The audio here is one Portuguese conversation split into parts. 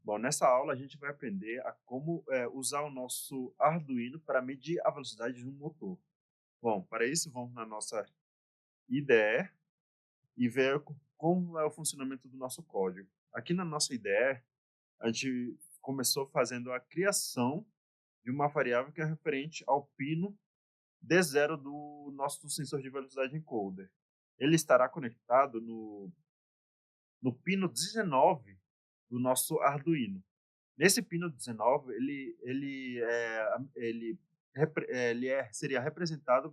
Bom, nessa aula a gente vai aprender a como usar o nosso Arduino para medir a velocidade de um motor. Bom, para isso vamos na nossa IDE e ver como é o funcionamento do nosso código. Aqui na nossa IDE, a gente começou fazendo a criação de uma variável que é referente ao pino D0 do nosso sensor de velocidade encoder. Ele estará conectado no pino 19 do nosso Arduino. Nesse pino 19, seria representado,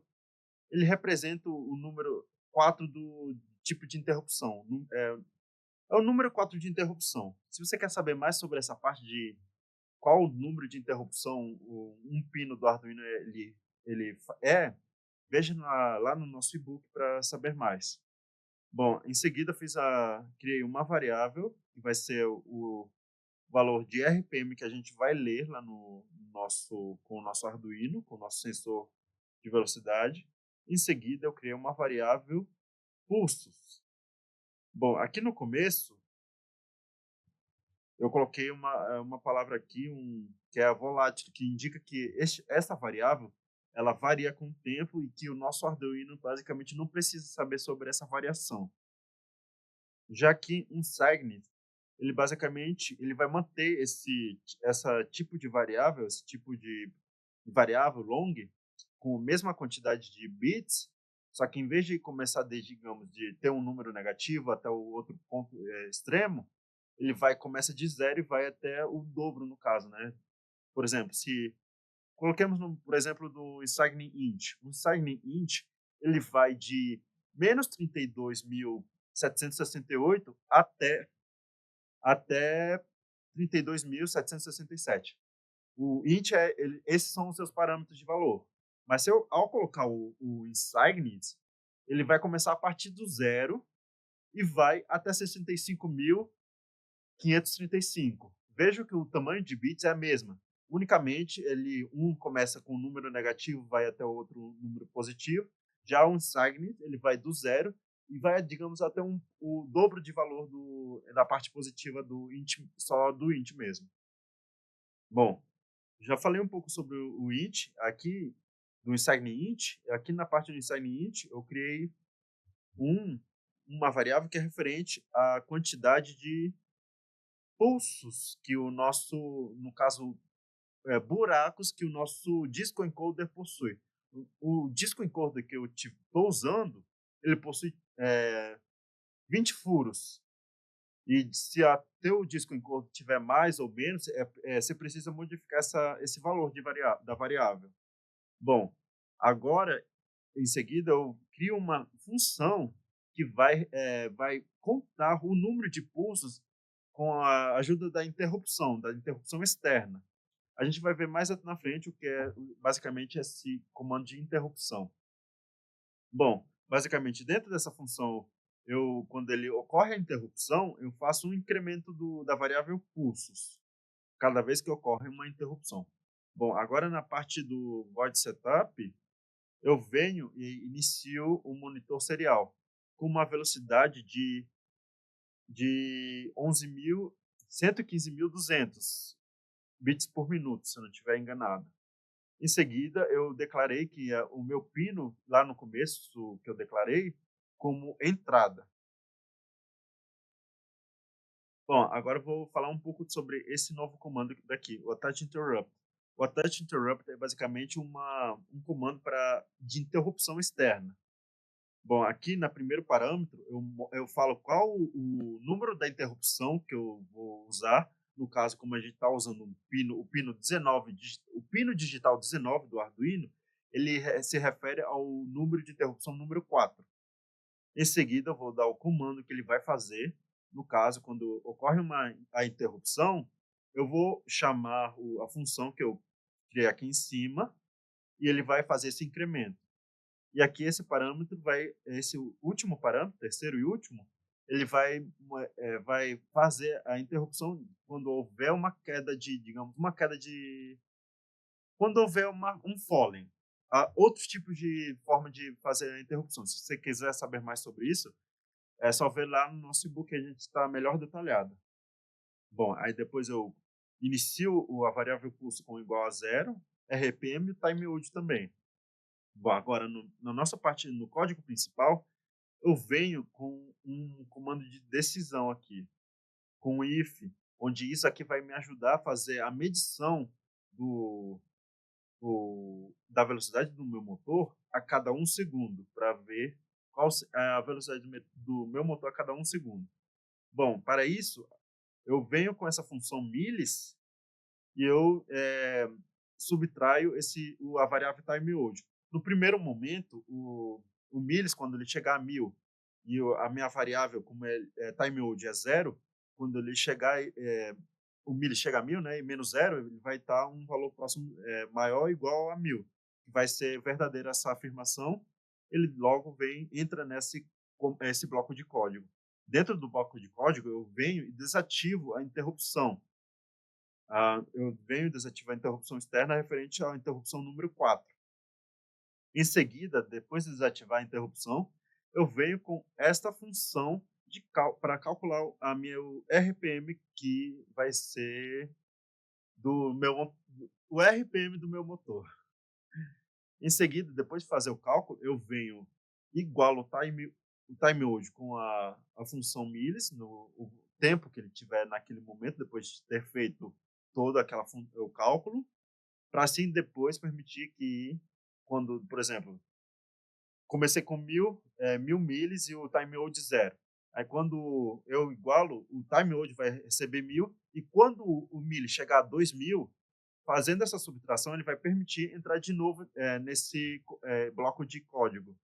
ele representa o número 4 do tipo de interrupção. É o número 4 de interrupção. Se você quer saber mais sobre essa parte de qual o número de interrupção um pino do Arduino veja lá no nosso e-book para saber mais. Bom, em seguida criei uma variável que vai ser o valor de RPM que a gente vai ler lá com o nosso Arduino, com o nosso sensor de velocidade. Em seguida, eu criei uma variável pulsos. Bom, aqui no começo, eu coloquei uma palavra aqui, que é a volátil, que indica que essa variável ela varia com o tempo e que o nosso Arduino basicamente não precisa saber sobre essa variação. Já que um Cygnus, ele basicamente ele vai manter essa tipo de variável, esse tipo de variável long, com a mesma quantidade de bits, só que em vez de começar digamos, de ter um número negativo até o outro ponto extremo, ele começa de zero e vai até o dobro no caso, né? Por exemplo, se coloquemos por exemplo do Insigne int. O Insigne int ele vai de menos 32.768 até 32.767. O int esses são os seus parâmetros de valor. Mas ao colocar o Insignit, ele vai começar a partir do zero e vai até 65.535. Veja que o tamanho de bits é a mesma. Unicamente, um começa com um número negativo, vai até o outro número positivo. Já o Insignit, ele vai do zero e vai, digamos, até o dobro de valor da parte positiva do int, só do int mesmo. Bom, já falei um pouco sobre o int aqui, do Insigne int. Aqui na parte do Insigne int, eu criei uma variável que é referente à quantidade de pulsos que no caso, buracos que o nosso disco encoder possui. O disco encoder que eu estou usando, ele possui 20 furos. E se a teu disco encoder tiver mais ou menos, você precisa modificar esse valor da variável. Bom, agora, em seguida, eu crio uma função que vai contar o número de pulsos com a ajuda da interrupção externa. A gente vai ver mais na frente o que é basicamente esse comando de interrupção. Bom, basicamente dentro dessa função, quando ele ocorre a interrupção, eu faço um incremento da variável pulsos, cada vez que ocorre uma interrupção. Bom, agora na parte do void setup, eu venho e inicio um monitor serial com uma velocidade de 115.200 bits por minuto, se eu não estiver enganado. Em seguida, eu declarei que o meu pino, lá no começo, que eu declarei, como entrada. Bom, agora eu vou falar um pouco sobre esse novo comando daqui, o attach interrupt. O attach interrupt é basicamente um comando de interrupção externa. Bom, aqui no primeiro parâmetro, eu falo qual o número da interrupção que eu vou usar. No caso, como a gente está usando o pino 19, o pino digital 19 do Arduino, ele se refere ao número de interrupção número 4. Em seguida, eu vou dar o comando que ele vai fazer. No caso, quando ocorre a interrupção, eu vou chamar a função que eu criei aqui em cima e ele vai fazer esse incremento. E aqui esse último parâmetro, terceiro e último, ele vai fazer a interrupção quando houver uma queda quando houver um falling. Há outros tipos de forma de fazer a interrupção. Se você quiser saber mais sobre isso, é só ver lá no nosso e-book que a gente está melhor detalhado. Bom, aí depois eu inicio a variável pulso com igual a zero, RPM e timeout também. Bom, agora na nossa parte, no código principal, eu venho com um comando de decisão aqui, com o if, onde isso aqui vai me ajudar a fazer a medição do, da velocidade do meu motor a cada 1 segundo, para ver qual é a velocidade do meu motor a cada 1 segundo. Bom, para isso, eu venho com essa função miles e eu subtraio a variável timeout. No primeiro momento, o miles, quando ele chegar a 1000 e a minha variável, como timeout é zero, quando ele chegar, o miles chega a 1000, né, e menos zero, ele vai estar um valor próximo, maior ou igual a 1000. Vai ser verdadeira essa afirmação, ele logo entra esse bloco de código. Dentro do bloco de código, eu venho e desativo a interrupção. Eu venho desativar a interrupção externa referente à interrupção número 4. Em seguida, depois de desativar a interrupção, eu venho com esta função para calcular a meu RPM, que vai ser o RPM do meu motor. Em seguida, depois de fazer o cálculo, eu venho igualo o timeout com a função miles, o tempo que ele tiver naquele momento, depois de ter feito todo o cálculo, para assim depois permitir que, quando, por exemplo, comecei com 1000 miles e o timeout zero. Aí quando eu igualo, o timeout vai receber 1000, e quando o mili chegar a 2000, fazendo essa subtração, ele vai permitir entrar de novo nesse bloco de código.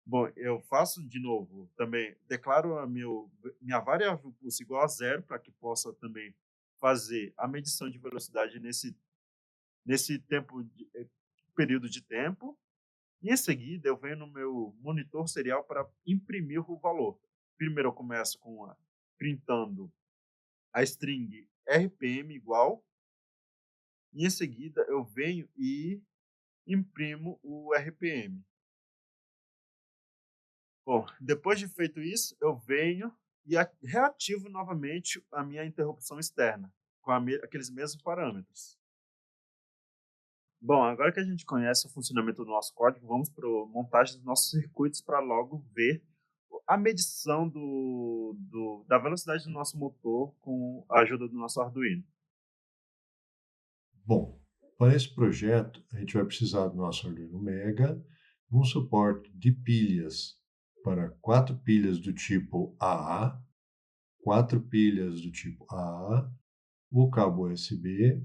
Bom, eu faço de novo também, declaro minha variável pulso igual a zero, para que possa também fazer a medição de velocidade nesse período de tempo. E em seguida, eu venho no meu monitor serial para imprimir o valor. Primeiro, eu começo printando a string RPM igual, e em seguida eu venho e imprimo o RPM. Bom, depois de feito isso, eu venho e reativo novamente a minha interrupção externa, com aqueles mesmos parâmetros. Bom, agora que a gente conhece o funcionamento do nosso código, vamos para a montagem dos nossos circuitos para logo ver a medição da velocidade do nosso motor com a ajuda do nosso Arduino. Bom, para esse projeto, a gente vai precisar do nosso Arduino Mega, um suporte de pilhas para 4 pilhas do tipo AA, 4 pilhas do tipo AA, o cabo USB.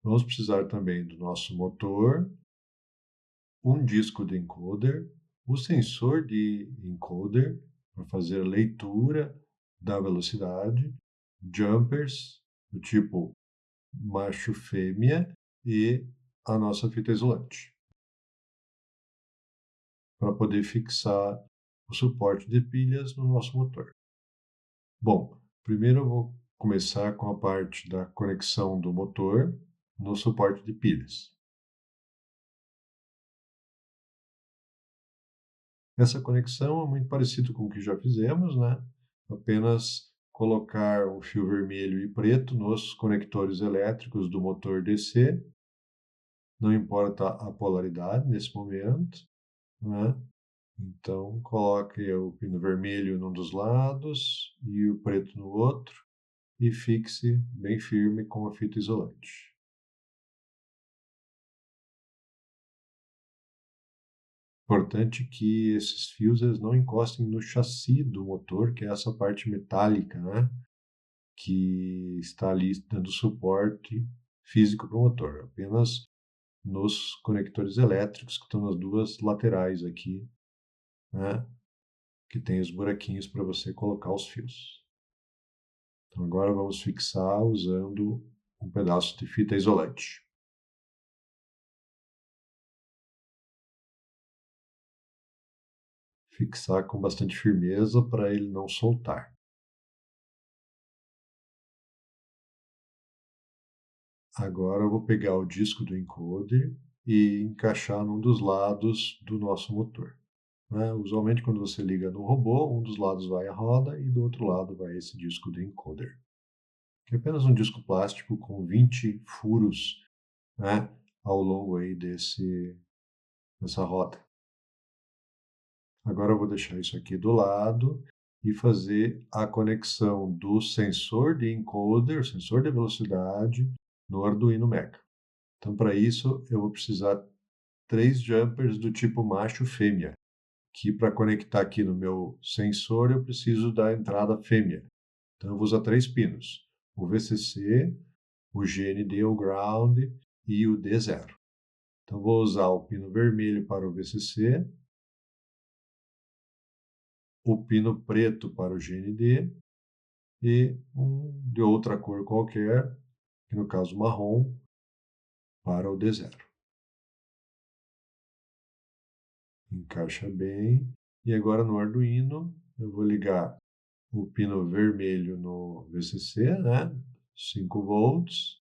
Vamos precisar também do nosso motor, um disco de encoder, o sensor de encoder para fazer a leitura da velocidade, jumpers do tipo macho-fêmea e a nossa fita isolante, para poder fixar o suporte de pilhas no nosso motor. Bom, primeiro eu vou começar com a parte da conexão do motor no suporte de pilhas. Essa conexão é muito parecida com o que já fizemos, né? Apenas colocar o fio vermelho e preto nos conectores elétricos do motor DC. Não importa a polaridade nesse momento, né? Então, coloque o pino vermelho num dos lados e o preto no outro e fixe bem firme com a fita isolante. Importante que esses fios eles não encostem no chassi do motor, que é essa parte metálica, né? Que está ali dando suporte físico para o motor. Apenas nos conectores elétricos que estão nas duas laterais aqui, né? Que tem os buraquinhos para você colocar os fios. Então agora vamos fixar usando um pedaço de fita isolante. Fixar com bastante firmeza para ele não soltar. Agora eu vou pegar o disco do encoder e encaixar num dos lados do nosso motor. Usualmente quando você liga no robô, um dos lados vai a roda e do outro lado vai esse disco do encoder. que é apenas um disco plástico com 20 furos, né, ao longo aí dessa roda. Agora eu vou deixar isso aqui do lado e fazer a conexão do sensor de encoder, sensor de velocidade, no Arduino Mega. Então, para isso, eu vou precisar 3 jumpers do tipo macho fêmea, que para conectar aqui no meu sensor eu preciso da entrada fêmea. Então, eu vou usar 3 pinos: o VCC, o GND, o ground e o D0. Então, vou usar o pino vermelho para o VCC, o pino preto para o GND e um de outra cor qualquer, que no caso marrom, para o D0. Encaixa bem. E agora no Arduino eu vou ligar o pino vermelho no VCC, né? 5 volts.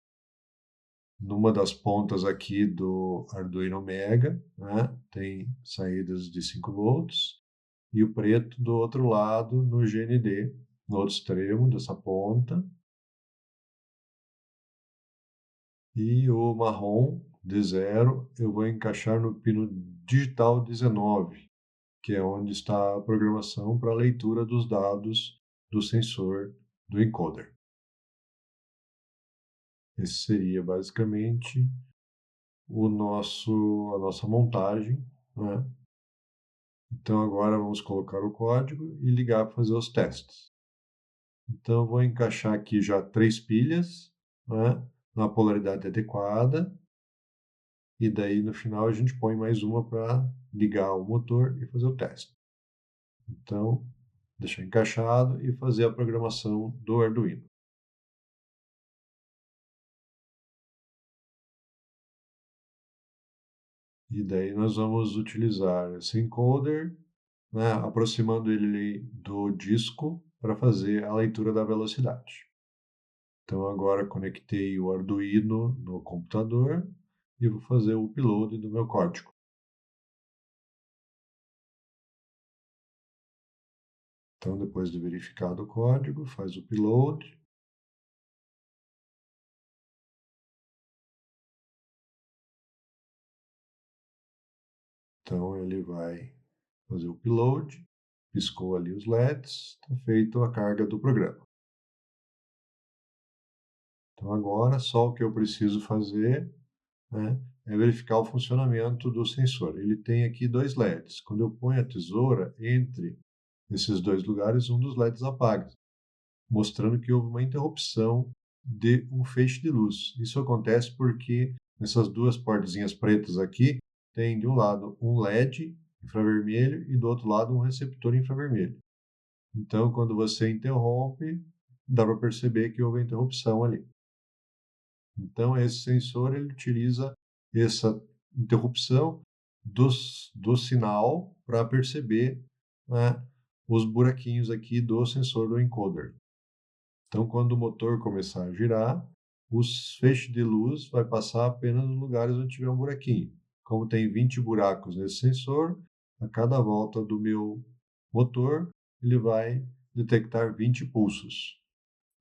Numa das pontas aqui do Arduino Mega, né? Tem saídas de 5 volts. E o preto do outro lado no GND, no outro extremo dessa ponta. E o marrom D0 eu vou encaixar no pino digital 19, que é onde está a programação para a leitura dos dados do sensor do encoder. Esse seria basicamente a nossa montagem, né? Então agora vamos colocar o código e ligar para fazer os testes. Então eu vou encaixar aqui já 3 pilhas, né, na polaridade adequada, e daí no final a gente põe mais uma para ligar o motor e fazer o teste. Então, deixar encaixado e fazer a programação do Arduino. E daí nós vamos utilizar esse encoder, né, aproximando ele do disco para fazer a leitura da velocidade. Então agora conectei o Arduino no computador e vou fazer o upload do meu código. Então depois de verificado o código, faz o upload. Então ele vai fazer o upload, piscou ali os LEDs, está feita a carga do programa. Então agora só o que eu preciso fazer, né, é verificar o funcionamento do sensor. Ele tem aqui 2 LEDs. Quando eu ponho a tesoura entre esses 2 lugares, um dos LEDs apaga, mostrando que houve uma interrupção de um feixe de luz. Isso acontece porque nessas 2 portezinhas pretas aqui tem de um lado um LED infravermelho e do outro lado um receptor infravermelho. Então, quando você interrompe, dá para perceber que houve interrupção ali. Então, esse sensor ele utiliza essa interrupção do sinal para perceber, né, os buraquinhos aqui do sensor do encoder. Então, quando o motor começar a girar, os feixes de luz vai passar apenas nos lugares onde tiver um buraquinho. Como tem 20 buracos nesse sensor, a cada volta do meu motor, ele vai detectar 20 pulsos.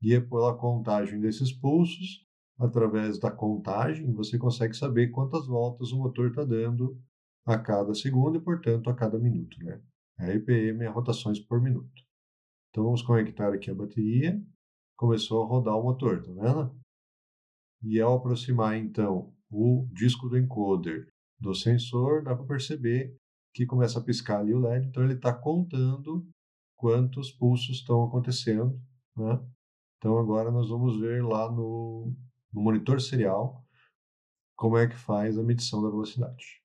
E é pela contagem desses pulsos, através da contagem, você consegue saber quantas voltas o motor está dando a cada segundo e, portanto, a cada minuto, né? A RPM é rotações por minuto. Então, vamos conectar aqui a bateria. Começou a rodar o motor, tá vendo? E ao aproximar, então, o disco do encoder do sensor, dá para perceber que começa a piscar ali o LED. Então, ele está contando quantos pulsos estão acontecendo, né? Então agora nós vamos ver lá no monitor serial como é que faz a medição da velocidade.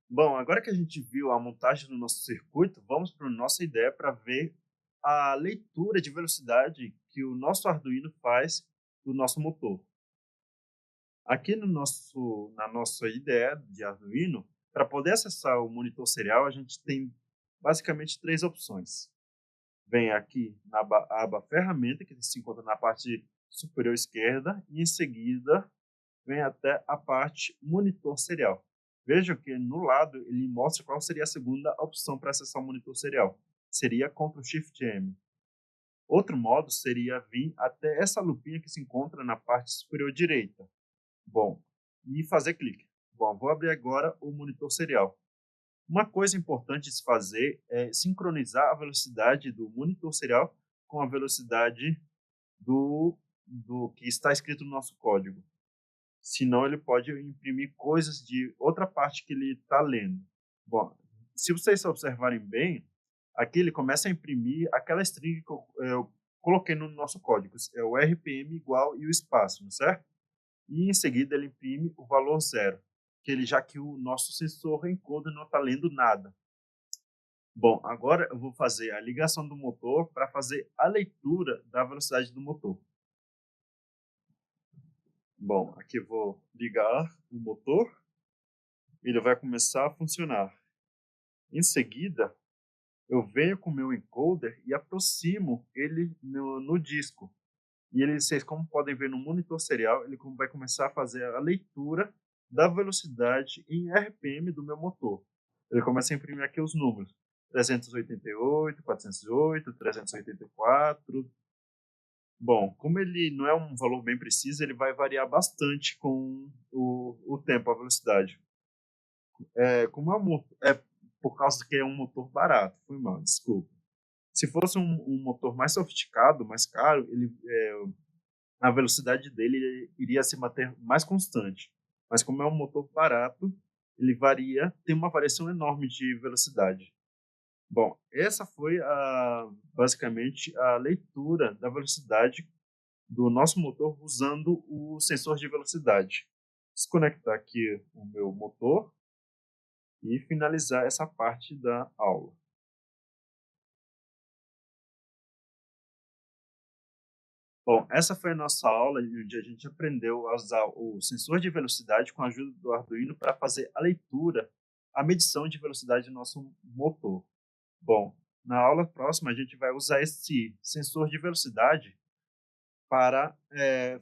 Bom, agora que a gente viu a montagem do nosso circuito, vamos para a nossa ideia para ver a leitura de velocidade que o nosso Arduino faz do nosso motor. Aqui na nossa ideia de Arduino, para poder acessar o monitor serial, a gente tem basicamente 3 opções. Vem aqui na aba Ferramenta, que se encontra na parte superior esquerda, e em seguida vem até a parte Monitor Serial. Veja que no lado ele mostra qual seria a segunda opção para acessar o monitor serial. Seria Ctrl Shift M. Outro modo seria vir até essa lupinha que se encontra na parte superior direita. Bom, e fazer clique. Bom, vou abrir agora o monitor serial. Uma coisa importante de se fazer é sincronizar a velocidade do monitor serial com a velocidade do que está escrito no nosso código. Senão ele pode imprimir coisas de outra parte que ele está lendo. Bom, se vocês observarem bem, aqui ele começa a imprimir aquela string que eu coloquei no nosso código. É o RPM igual e o espaço, não é certo? E em seguida ele imprime o valor 0, já que o nosso sensor encoder não está lendo nada. Bom, agora eu vou fazer a ligação do motor para fazer a leitura da velocidade do motor. Bom, aqui eu vou ligar o motor, ele vai começar a funcionar. Em seguida, eu venho com o meu encoder e aproximo ele no disco. E vocês, como podem ver no monitor serial, ele vai começar a fazer a leitura da velocidade em RPM do meu motor. Ele começa a imprimir aqui os números: 388, 408, 384. Bom, como ele não é um valor bem preciso, ele vai variar bastante com o tempo, a velocidade. É por causa que é um motor barato, foi mal, desculpa. Se fosse um motor mais sofisticado, mais caro, a velocidade dele iria se manter mais constante. Mas como é um motor barato, ele tem uma variação enorme de velocidade. Bom, essa foi basicamente a leitura da velocidade do nosso motor usando o sensor de velocidade. Desconectar aqui o meu motor e finalizar essa parte da aula. Bom, essa foi a nossa aula onde a gente aprendeu a usar o sensor de velocidade com a ajuda do Arduino para fazer a leitura, a medição de velocidade do nosso motor. Bom, na aula próxima a gente vai usar esse sensor de velocidade para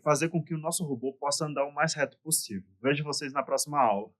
fazer com que o nosso robô possa andar o mais reto possível. Vejo vocês na próxima aula.